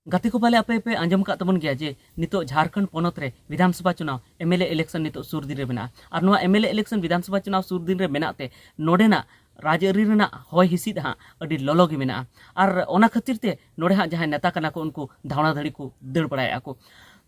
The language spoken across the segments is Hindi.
गाते को पाले आपे पे आंजम का तबन गया जे नितो झारखंड पोनत रे विधानसभा चुनाव एमएलए इलेक्शन नितो सुर दिन रे मेना और नोआ एमएलए इलेक्शन विधानसभा चुनाव सुर दिन रे मेनाते नोडेना राजअरी रेना होय हिसिद हाँ अडी ललो गे मेना और ओना खातिर ते नोडे हाँ जहां नेता कना को उनको धावना धड़ी को दड़ बड़ाया को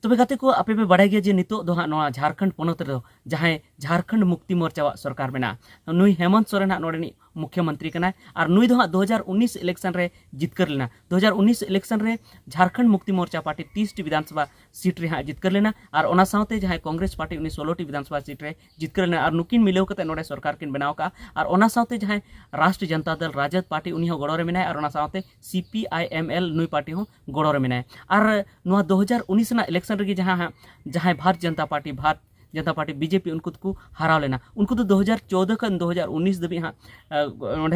तबे गाते को आपे पे बड़ाई गया जे नितो दो हाँ नोआ झारखंड पोनत रे जहां झारखंड मुक्ति मोर्चा सरकार मेना नुई हेमंत सोरेन हाँ नोडेनी मुख्यमंत्री कना और नुई दो हाँ 2019 इलेक्शन रे जितकर लेना 2019 इलेक्शन रे झारखंड मुक्ति मोर्चा पार्टी 30 विधानसभा सीट रे हाँ जितकर लेना और ओना साथे जहां कांग्रेस पार्टी 16 विधानसभा सीट रे जितकर लेना और नुकिन मिलाव कते नोडे सरकार किन बनाव का और ओना साथे जहां राष्ट्रीय जनता दल राजद पार्टी उनी हो गड़ो रे मेना और ओना साथे CPIML नुई पार्टी हो गड़ो रे मेना और नोआ 2019 ना इलेक्शन रे जहां भारतीय जनता पार्टी बीजेपी उनको को हराव लेना उनको तो 2014 खन 2019 दबी हाँ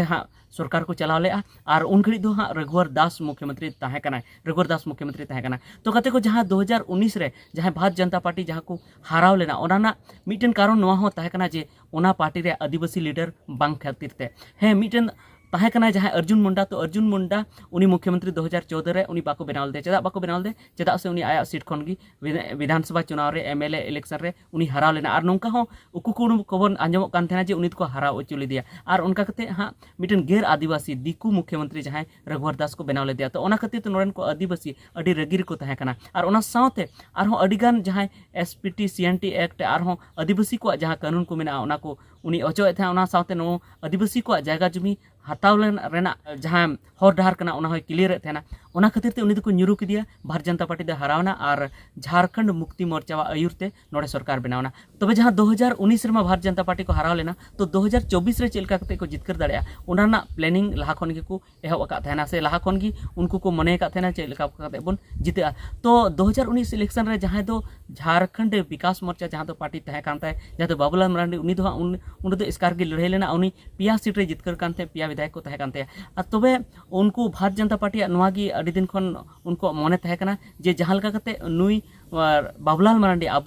हाँ सरकार को चलाव ले और उन घड़ी दो हाँ रघुवर दास मुख्यमंत्री तहे कना तो कते को जहाँ 2019 रे जहाँ भारतीय जनता पार्टी जहाँ को हराव लेना ओना मिटन कारण नोआ हो तहे कना जे ओना पार्टी रे आदिवासी लीडर बांग खातिर ते हे मिटन तहे कना जहाँ अर्जुन मुंडा तो अर्जुन मुंडा उनी मुख्यमंत्री 2014 रे उनी बाको बनावल दे चेदा बाको बनावल दे चेदा से उनी आया सीट खन गी विधानसभा चुनाव रे एमएलए इलेक्शन रे उनी हराव लेना और नोंका हो उकु कुडु खबर आंजमक कान थेना जे उनी को हराव अचुली दिया और उनका कते हाँ मिटन गैर आदिवासी दिकु मुख्यमंत्री जहाँ रघुवर दास को बनावल दिया तो ओना खातिर तो नोरन को आदिवासी अडी रगिर को तहे कना और ओना साथे आर हो अडिगान जहाँ SPT CNT एक्ट और हो आदिवासी को जहाँ कानून को मेना ओना को उनी अचोए थे ओना साथे नो आदिवासी को जायगा जमी हतावलन रेना जहाँ हर डहार कना ओना होय क्लियर थे ओना खातिर ते उनी को nyuru किदिया भारतीय जनता पार्टी दे हरावना और झारखंड मुक्ति मोर्चा आयुर ते नोडे सरकार बनावना तबे जहाँ 2019 रे भारतीय जनता पार्टी को हराव लेना तो 2024 रे चेलका कते को जितकर दाड़िया ओना प्लानिंग लहा खन गे को एहब का थेना से लहा खन गी उनको को मने का थेना चेलका कते बन जिते तो 2019 इलेक्शन रे जहाँ दो झारखंड विकास मोर्चा जहाँ तो पार्टी तहे कानता है जहाँ तो बाबूलाल मरांडी उनी दो उन दो इसकार की लड़ाई लेना उनी पिया सीट रे जितकर कानते पिया विधायक को तहे कानते तबे उनको भारतीय जनता पार्टी नोगी अड़ी दिन खन उनको मने तहे कना जे जहाँ लगा कते नुई बाबूलाल मरांडी अब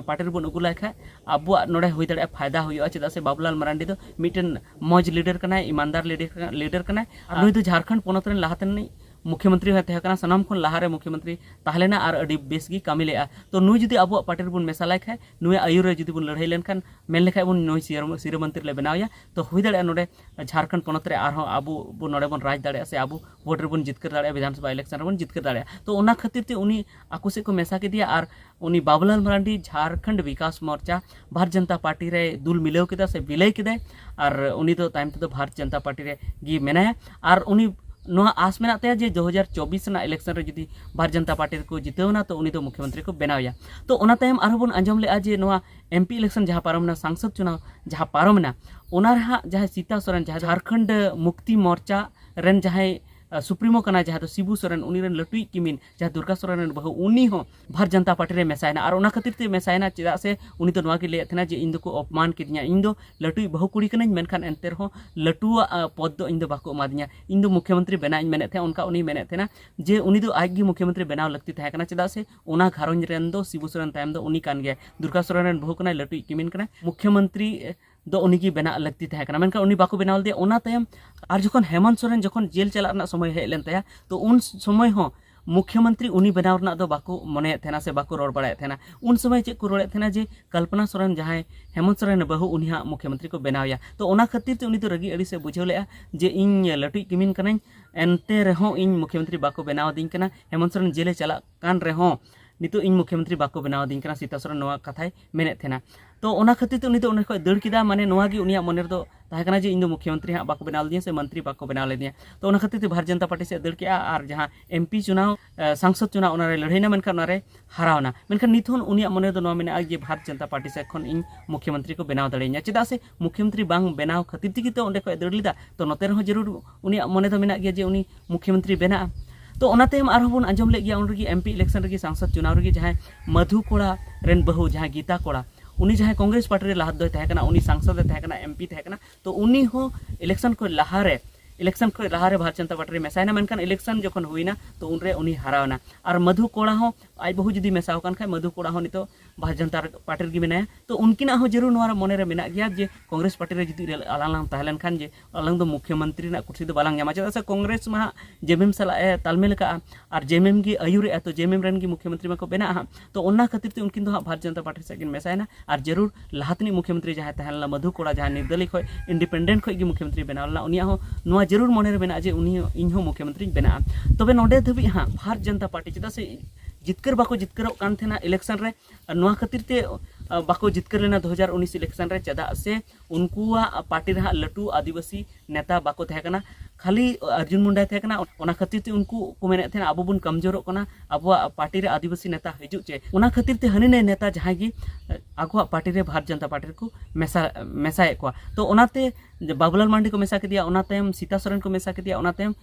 पार्टी रे बन अगु लाखा अब नोडे हुई दाड़े फायदा हुई चेदा से बाबूलाल मरांडी दो मिटन मौज लीडर कना ईमानदार लीडर कना नुई दो झारखंड पोनत रेन लाहातेन मुख्यमंत्री होते सनाम खन लहारे मुख्यमंत्री ताहलेना और अड़ी बेस गी कामी लेआ तो नुई जुदी अब पार्टी रे बन मेसालाय खाय नुई आयुर रे जुदी बन लड़ाई लेनखान मेन लेखाय बन नुई सिर मंत्री ले बनावया तो हुई दाड़े नोडे झारखंड पोनत रे आरो अब नोडे बन राज दाड़े से अब वोट रे बन जितकर दाड़े विधानसभा इलेक्शन रे बन जितकर दाड़े तो ओना खातिर ते उनी आकु से को मेसा के दिया और उनी बाबूलाल मरांडी झारखंड विकास मोर्चा भारतीय जनता पार्टी रे दुल मिलाव केदा से विलय केदा और उनी तो तायम ते भारतीय जनता पार्टी रे गी मेनाया और उनी नोआ आस मेनाते जे 2024 ना इलेक्शन रे जुदी भारतीय जनता पार्टी को जितेवना तो उनी तो मुख्यमंत्री को बनावया तो ओना तायम आरो बन आंजम ले जे नोआ MP इलेक्शन जहाँ पारमना सांसद चुनाव जहाँ पारमना ओना रहा जहाँ सीता सोरेन जहाँ झारखंड मुक्ति मोर्चा रेन जहाँ सुप्रीमो कना जहाँ तो शिबू सोरेन उनी रेन लटुई किमिन जहाँ दुर्गा सोरेन रेन बहु उनी हो भारतीय जनता पार्टी रे मेसायना और ओना खातिर ते मेसायना चेदा से उनी तो नोआ के ले थेना जे इन दो को अपमान किदिया इन दो लटुई बहु कुड़ी कनाኝ मेनखान एंते रहो लटुआ पद दो इन दो बाको एमादिया इन दो मुख्यमंत्री बनाई मेने थे उनका उनी मेने थे ना जे उनी दो आज गी मुख्यमंत्री बनाव लगती तहे कना चेदा से ओना घारोंज रेन दो शिबू सोरेन तायम दो उनी कान गया दुर्गा सोरेन रेन बहु कनाय लटुई किमिन कना मुख्यमंत्री दो उनी की बना लगती तहे कना मेनका उनी बाको बनावल दे ओना तायम और जखन हेमंत सोरेन जखन जेल चला रना समय हेज लेन तया तो उन समय हो मुख्यमंत्री उनी बनाव रना दो बाको मने थेना से बाको रोड बड़ाय थेना उन समय चे को रोड़े थेना जे कल्पना सोरेन जहाँ हेमंत सोरेन बहु उनी हाँ मुख्यमंत्री को बनावया तो ओना खातिर ते उनी तो रगी अड़ी से बुझाव लेआ जे इन लटुई किमिन कनाኝ एनते रहो इन मुख्यमंत्री बाको बनाव दिन कना हेमंत सोरेन जेले चला कान रहो नितो इन मुख्यमंत्री बाको बनाव दिन कना सीता सोरेन नोआ कथाय मेने थेना तो ओना खातिर ते उनी तो उन खय दड़ किदा माने नोआ गी उनिया मनेर दो तहे कना जे इन दो मुख्यमंत्री हाँ बाको बनाव दिया से मंत्री बाको बनाव ले दिया तो ओना खातिर ते भारतीय जनता पार्टी से दड़ के और जहाँ MP चुनाव सांसद चुनाव ओना रे लड़ाईना मेनखान ओना रे हरावना मेनखान निथन उनिया मनेर दो नोआ मेना जे भारतीय जनता पार्टी से खन इन मुख्यमंत्री को बनाव दाड़ेኛ चेदा से मुख्यमंत्री बांग बनाव खातिर तेगी तो ओंडे खय दड़ लिदा तो नोते रहो जरूर उनिया मने दो मेना गया जे उनी मुख्यमंत्री बना तो ओनाते हम आरो बन आंजम ले गया उन रगी MP इलेक्शन रगी सांसद चुनाव रगी जहाँ मधु कोड़ा रेन बहु जहाँ गीता कोड़ा उनी जहाँ कांग्रेस पार्टी रे लहाद दो तहे कना उनी सांसद तहे कना MP तहे कना तो उनी हो इलेक्शन को लहारे इलेक्शन खो लहारे भारत जनता पार्टी रे मेसायना मेनखान इलेक्शन जखन हुईना तो उनरे उनी हारावना और मधु कोड़ा हो आज बहु जुदी मेसाव कान खाय मधु कोड़ा हो नितो भारत जनता पार्टी रे मेनाया तो उनकिना हो जरूर नोरा मने रे मेना गया जे कांग्रेस पार्टी रे जुदी अलांग तहलन खान जे अलांग दो मुख्यमंत्री ना कुर्सी दो बालांग ᱧᱟᱢᱟ ᱪᱮᱫᱟᱜ ᱥᱮ कांग्रेस मा जेएमएम सला तालमेल का और जेएमएम की अयुरे तो जेएमएम रन की मुख्यमंत्री को बेना तो उन्ना खातिर ते उनकिन दो भारत जनता पार्टी से मेसायना और जरूर लहातनी मुख्यमंत्री जहां तहला मधु कोड़ा जहां निर्दलीय खो इंडिपेंडेंट खो मुख्यमंत्री बनावला उनिया हो नोआ जरूर मने रे बेना जे उनी इन हो मुख्यमंत्री बना तबे नोडे धबी हां भारत जनता पार्टी चेदा से जितकर बाको जितकरो कान थेना इलेक्शन रे नोआ खातिर ते बाको जितकर लेना 2019 इलेक्शन रे चेदा से उनकुआ पार्टी रे लटू आदिवासी नेता बाको थे कना खाली अर्जुन मुंडा थे कना ओना खातिर ते उनको को मेने थे अब बुन कमजोर कना अब पार्टी रे आदिवासी नेता हिजु चे ओना खातिर ते हनी ने नेता जहां की आगो पार्टी रे भारत जनता पार्टी को मेसाए को तो ओनाते बाबूलाल मांडी को मेसा के दिया ओना तयम सीता सोरेन को मेसा के दिया ओना तयम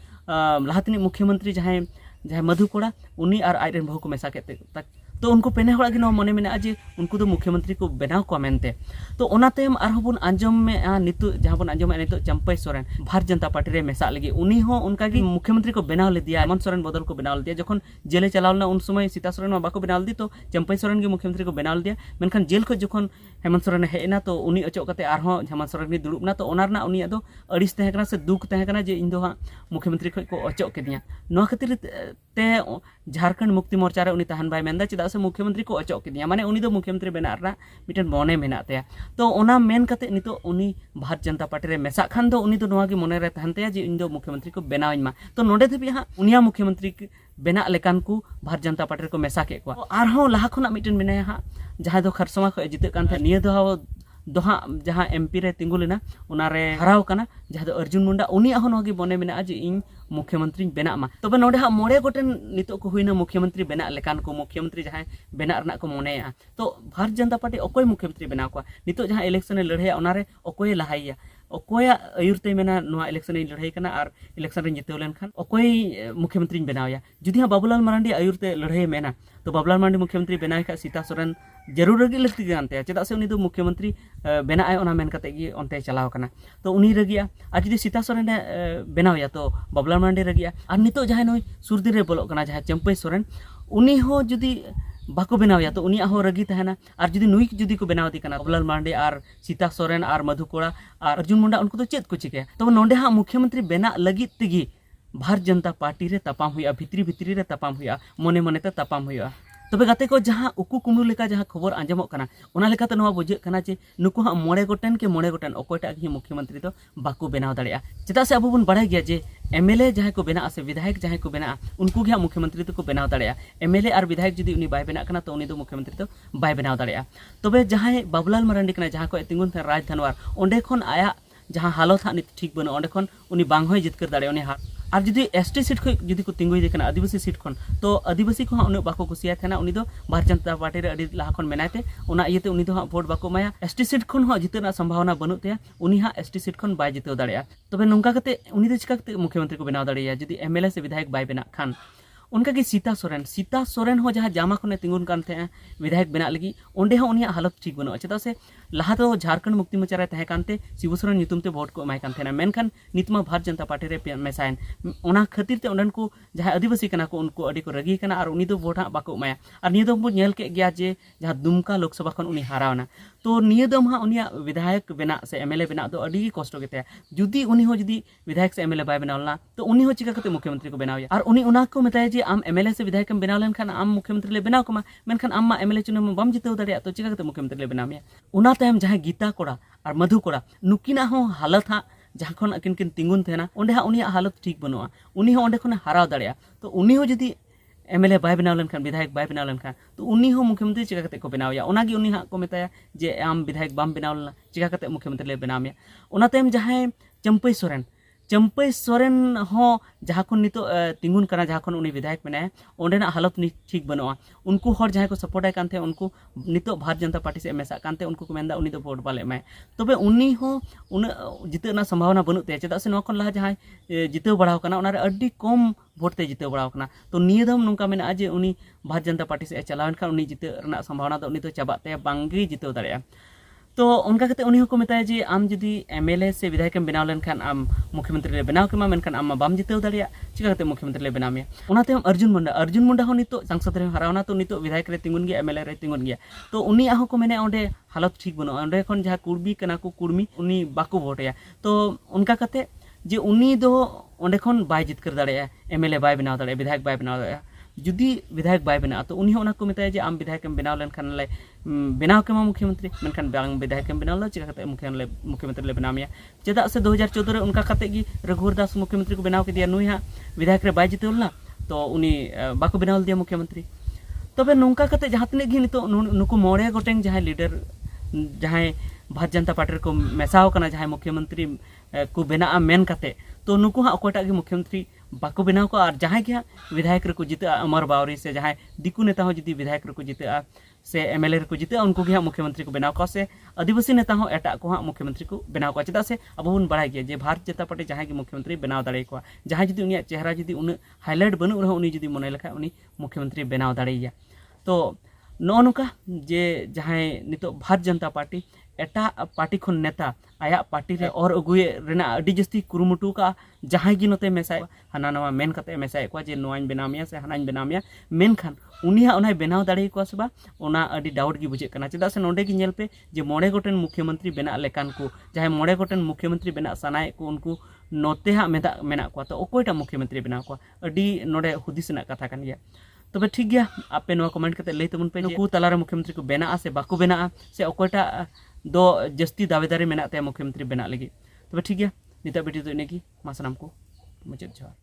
लहातनी मुख्यमंत्री जहां जहां मधु कोड़ा उनी और आयरन बहु को मेसा के तो उनको पेने हड़ा की मने में जे उनको तो मुख्यमंत्री को बनाव को मेनते तो ओना तयम आरहो बुन आंजम में नितु जहां बुन आंजम नितु चंपई सोरेन भारत जनता पार्टी रे मेसा लगी उनी हो उनका की मुख्यमंत्री को बनाव ले दिया हेमंत सोरेन बदल को बनाव ले दिया जखन जेले चलावना उन समय सीता सोरेन मा बाको बनाव दी तो चंपई सोरेन की मुख्यमंत्री को बनाव दिया मेनखान जेल को जखन हेमंत सोरेन हेना तो उनी अचोक कते आरहो हेमंत सोरेन की दुड़ुबना तो ओनारना उनी दो अड़िस तहे कना से दुख तहे कना जे इन दो मुख्यमंत्री को अचोक के दिया नो खातिर ते झारखंड मुक्ति मोर्चा रे उनी तहन बाय मेंदा चेदा से मुख्यमंत्री को अचोक के दिया माने उनी दो मुख्यमंत्री बनारना मिटन मने मेना ते तो ओना मेन कते नितो उनी भारत जनता पार्टी रे मेसा खान दो उनी दो नोआ की मने रे तहनते जे इन दो मुख्यमंत्री को बनावኝ मा तो नोडे धबी हा उनिया मुख्यमंत्री बेना लेकान को भारत जनता पार्टी को मेसा के को आरहो लाहा खना मिटन मेना हा जहां दो खरसमा को जिते कान थे निये दो दोहा जहां एमपी रे तिंगुलेना उनारे हराव कना जहां दो अर्जुन मुंडा उनी आहो नोगी बने मेना जे इन मुख्यमंत्री बेना मा तबे नोडे हा मोड़े गोटेन नितो को हुइना मुख्यमंत्री बेना लेकान को मुख्यमंत्री जहां बेना रना को मने तो भारत जनता पार्टी अकोय मुख्यमंत्री बेना को नितो जहां इलेक्शन लड़े उनारे अकोय लहाइया अकोया अयुरते मेना नोआ इलेक्शन लड़ाई कना और इलेक्शन रे जितेव लेनखान अकोय मुख्यमंत्री बनावया जुदी हा बाबूलाल मारांडी अयुरते लड़ाई मेना तो बाबूलाल मारांडी मुख्यमंत्री बनाय का सीता सोरेन जरूर रगी लगती जानते चेदा से उनी दो मुख्यमंत्री बनाय ओना मेन कते गी ओनते चलाव कना तो उनी रगिया आ जुदी सीता सोरेन बनावया तो बाबूलाल मारांडी रगिया और नितो जहां नोय सुरदीर रे बोलो कना जहां चंपई सोरेन उनी हो जुदी बाको बनावया तो उनी हो रगी तहना और जुदी नुई जुदी को बनाव दी कना बाबूलाल मारांडी और सीता सोरेन और मधु कोड़ा और अर्जुन मुंडा उनको तो चेत को चिके तो नोंडे हा मुख्यमंत्री बना लगी तिगी भारत जनता पार्टी रे तपाम हुआ भित्री भित्री रे तपाम हुआ मने मने ते तपाम हुआ तबे गाते को जहां उकु कुमु लेका जहां खबर आंजमक कना ओना लेका तो नवा बुझे कना जे नुकु हा मोड़े गोटेन के मोड़े गोटेन ओकोटा ही मुख्यमंत्री तो बाको बनाव दाड़िया चेदा से अबो बुन बाड़ाय गया जे एमएलए जहां को बना से विधायक जहां को बना उनको गया मुख्यमंत्री तो को बनाव दाड़िया एमएलए और विधायक जुदी उनी बाय बना कना तो उनी दो मुख्यमंत्री तो बाय बनाव दाड़िया तबे जहां बाबूलाल मारांडी कना जहां को तिंगुन थे राजधनवार ओंडे खन आया जहां हालत हा नित ठीक बनो ओंडे खन उनी बांग होय जितकर दाड़े उनी और जुदी एसटी सीट खो जुदी को तिंगुई दे कना आदिवासी सीट खन तो आदिवासी को उन बाको कुसिया थेना उनी दो भारत जनता पार्टी रे अडी लाहा खन मेनाते ओना इयते उनी दो वोट बाको माया एसटी सीट खन हो जितना संभावना बनु ते उनी हा एसटी सीट खन बाय जितेव दाड़िया तबे नोंका कते उनी दो चिका कते मुख्यमंत्री को बनाव दाड़िया जुदी एमएलए से विधायक बाय बना खान उनका की सीता सोरेन हो जहां जामा खने तिंगुन कान थे विधायक बना लगी ओंडे हो उनिया हालत ठीक बनो चेदा से लहा तो झारखंड मुक्ति मोर्चा रे तहे कानते शिबू सोरेन नितुम ते वोट को एमाय कान थेना मेनखान नितमा भारत जनता पार्टी रे मेसायन ओना खातिर ते ओंडन को जहां आदिवासी कना को उनको अडी को रगी कना और उनी दो वोट हा बाको एमाया और निये दो नेल के गया जे जहां दुमका लोकसभा खन उनी हारावना तो निये दम हा उनिया विधायक बना से एमएलए बना तो अडी कष्ट गेते जुदी उनी हो जुदी विधायक से एमएलए बाय बनावला तो उनी हो चिका कते मुख्यमंत्री को बनावया और उनी उना को बताय जे आम एमएलए से विधायक बनाव लेनखान आम मुख्यमंत्री ले बनाव कमा मेनखान आम मा एमएलए चुनाव बम जितेव दाड़िया तो चिका कते मुख्यमंत्री ले बनाव मे उना तायम जहां गीता कोड़ा और मधु कोड़ा नुकिना हो हालत हा जहां खन अकिन किन तिंगुन थेना ओंडे हा उनिया हालत ठीक बनुआ उनी हो ओंडे खन हाराव दाड़िया तो उनी हो जुदी एमएलए बाय बनाव लेनखान विधायक बाय बनाव लेनखान तो उनी हो मुख्यमंत्री चिका कते को बनावया ओनागी उनी हा को मेताया जे आम विधायक बाम बनाव लेना चिका कते मुख्यमंत्री ले बनाव मे ओना तायम जहां चंपई सोरेन हो जहां को नितो तिंगुन कना जहां को उनी विधायक बनाए ओंडेना हालत नि ठीक बनुआ उनको हर जहां को सपोर्ट कान थे उनको नितो भारत जनता पार्टी से मेसा कानते उनको को मेंदा उनी तो वोट बाले एमाय तबे उनी हो उन जितेना संभावना बनुते चेदा से नोकन लहा जहां जितेव बड़ाव कना ओनारे अड्डी कम वोट ते जितेव बड़ाव कना तो निये दम नुका मेना जे उनी भारत जनता पार्टी से चलावन खान उनी जिते रना संभावना तो उनी तो चाबाते बांगी जितेव दाड़िया तो उनका कहते उन्हीं को मेताया जे आम जुदी एमएलए से विधायक बनाव लेनखान आम मुख्यमंत्री ले बनाव केमा मेनखान आम बाम जितेव दाड़िया चिका कहते मुख्यमंत्री ले बनाव में उनाते हम अर्जुन मुंडा हो नितो सांसद रे हरावना तो नितो विधायक रे तिंगुन गया एमएलए रे तिंगुन गया तो उनी आहो को मेने ओंडे हालत ठीक बनो ओंडे खन जहां कुर्मी कना को कुर्मी उनी बाको भोटया तो उनका कहते जे उनी दो ओंडे खन बाय जितकर दाड़िया एमएलए बाय बनाव दाड़िया विधायक बाय बनाव दाड़िया जुदी विधायक बाय बना तो उन्हीं होना को मेताया जे आम विधायक बनाव लेनखान ले बनाव केमा मुख्यमंत्री मेनखान बांग विधायक बनाव ला चिका कहते मुख्यमंत्री ले बनामिया चेदा से 2014 रे उनका कहते कि रघुवर दास मुख्यमंत्री को बनाव के दिया नुई हा विधायक रे बाय जितेवलना तो उनी बाको बनाव दिया मुख्यमंत्री तबे नोंका कहते जहां तने गी नितो नुको मोड़े गोटेंग जहां लीडर जहां भारतीय जनता पार्टी को मेसाव कना जहां मुख्यमंत्री को बना मेन करते तो नुको हाँ अकोटा के मुख्यमंत्री बाको बनाव को और जहां के विधायक को जीते अमर बावरी से जहां दिकु नेता हो जुदी विधायक को जीते से एमएलए को जीते उनको हाँ मुख्यमंत्री को बनाव को से आदिवासी नेता हो एटा को हाँ मुख्यमंत्री को बनाव को चेदा से अब बन बड़ा गया जे भारतीय जनता पार्टी जहां के मुख्यमंत्री बनाव दाड़े को जहां जुदी उनिया चेहरा जुदी उन हाईलाइट बनु रहो उनी जुदी मने लेखा उनी मुख्यमंत्री बनाव दाड़ेया तो नो नुका जे जहां नितो भारतीय जनता पार्टी एटा पार्टी खन नेता आया पार्टी रे और अगुए रेना अडी जस्ती कुरुमुटु का जहां गी नते मेसाय हाना नवा मेन कते मेसाय को जे नोआइन बनामिया से हानाइन बनामिया मेन खान उनिया उनाय बनाव दाड़े को सबा ओना अडी डाउट गी बुझे कना चेदा से नोंडे गी नेल पे जे मोड़े गोटेन मुख्यमंत्री बना लेकान को जहां मोड़े गोटेन मुख्यमंत्री बना सनाय को उनको नोते हा मेना को तो ओकोयटा मुख्यमंत्री बना को अडी नोडे हुदिसना कथा कान गया तबे ठीक गया आपे नो कमेंट करते लई तबन पे नुकु तलारे मुख्यमंत्री को बना से बाको बना से ओकोयटा दो जस्ती दावेदारी मेना ते मुख्यमंत्री बना लगी तबे ठीक गया निता वीडियो तो इनेगी मा सनाम को मुचेद जोहार।